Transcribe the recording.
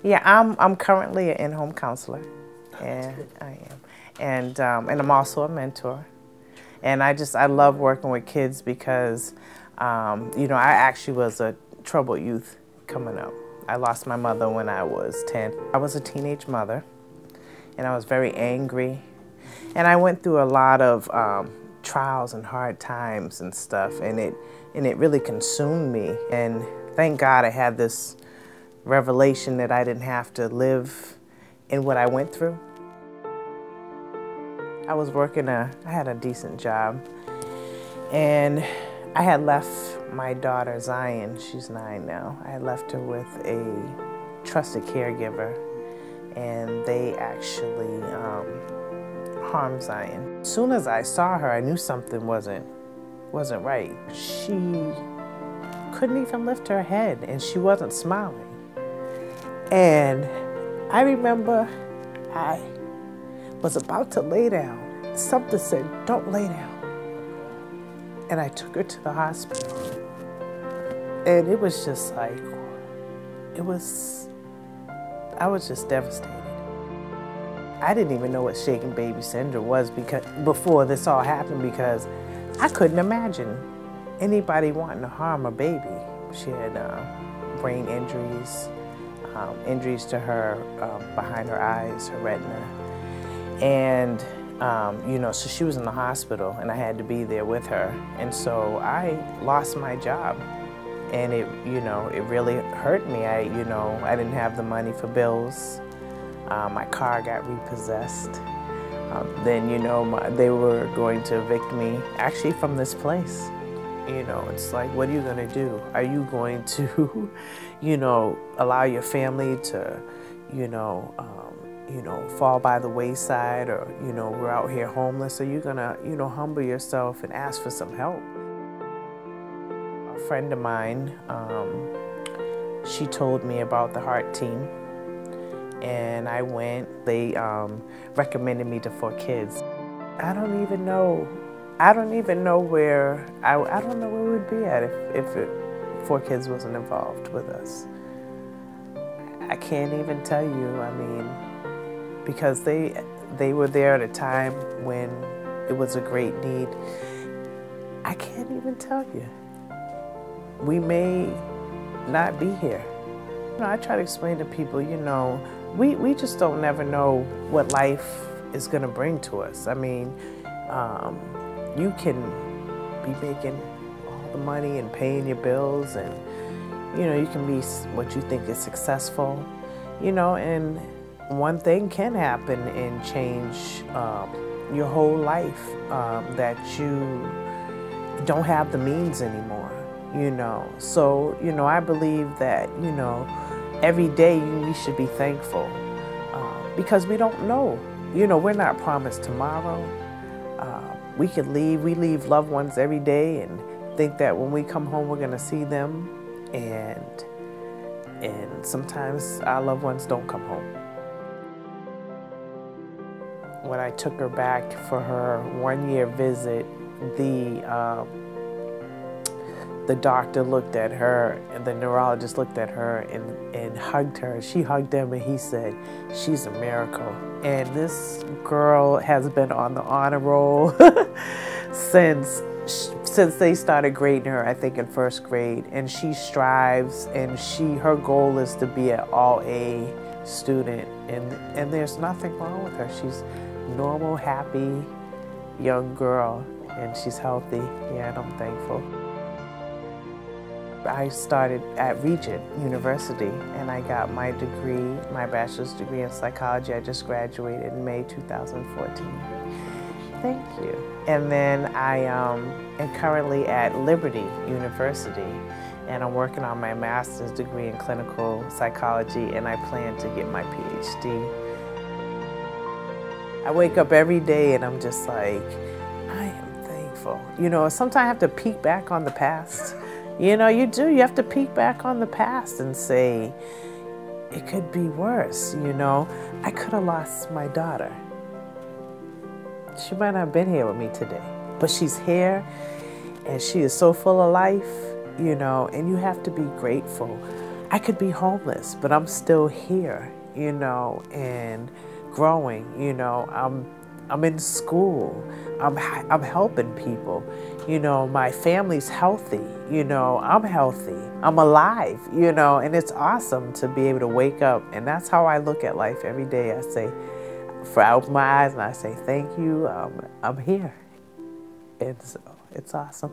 Yeah, I'm currently an in-home counselor, and I am, and I'm also a mentor. And I love working with kids because, you know, I actually was a troubled youth coming up. I lost my mother when I was 10. I was a teenage mother, and I was very angry, and I went through a lot of trials and hard times and stuff, and it really consumed me. And thank God I had this revelation that I didn't have to live in what I went through. I was working I had a decent job, and I had left my daughter Zion, she's 9 now, I had left her with a trusted caregiver, and they actually harmed Zion. As soon as I saw her, I knew something wasn't right. She couldn't even lift her head, and she wasn't smiling. And I remember I was about to lay down. Something said, "Don't lay down." And I took her to the hospital. And it was just like, I was just devastated. I didn't even know what shaken baby syndrome was before this all happened, because I couldn't imagine anybody wanting to harm a baby. She had brain injuries, injuries to her behind her eyes, her retina. And, you know, so she was in the hospital, and I had to be there with her. And so I lost my job, and it, you know, it really hurt me. You know, I didn't have the money for bills. My car got repossessed. Then, you know, they were going to evict me, actually from this place. You know, it's like, what are you going to do? Are you going to, you know, allow your family to, you know, fall by the wayside, or, you know, we're out here homeless? Or you going to, you know, humble yourself and ask for some help? A friend of mine, she told me about the Heart Team, and I went. They recommended me to ForKids. I don't even know where I don't know where we'd be at if ForKids wasn't involved with us. I can't even tell you. I mean, because they were there at a time when it was a great need. I can't even tell you. We may not be here. You know, I try to explain to people, you know, we just don't never know what life is going to bring to us. I mean, you can be making all the money and paying your bills, and, you know, you can be what you think is successful, you know, and one thing can happen and change your whole life, that you don't have the means anymore, you know. So, you know, I believe that, you know, every day we should be thankful, because we don't know. You know, we're not promised tomorrow. We leave loved ones every day and think that when we come home we're going to see them, and sometimes our loved ones don't come home. When I took her back for her 1-year visit, the doctor looked at her, and the neurologist looked at her and hugged her. She hugged him, and he said, "She's a miracle." And this girl has been on the honor roll since they started grading her, I think in 1st grade. And she strives, and her goal is to be an all-A student. And there's nothing wrong with her. She's a normal, happy young girl, and she's healthy. Yeah, and I'm thankful. I started at Regent University, and I got my degree, my bachelor's degree in psychology. I just graduated in May 2014. Thank you. And then I am currently at Liberty University, and I'm working on my master's degree in clinical psychology, and I plan to get my PhD. I wake up every day and I'm just like, I am thankful. You know, sometimes I have to peek back on the past. You know, you do. You have to peek back on the past and say, it could be worse, you know. I could have lost my daughter. She might not have been here with me today, but she's here, and she is so full of life, you know, and you have to be grateful. I could be homeless, but I'm still here, you know, and growing. You know, I'm in school. I'm helping people. You know, my family's healthy. You know, I'm healthy. I'm alive, you know, and it's awesome to be able to wake up. And that's how I look at life every day. I open my eyes and I say, thank you. I'm here. And so it's awesome.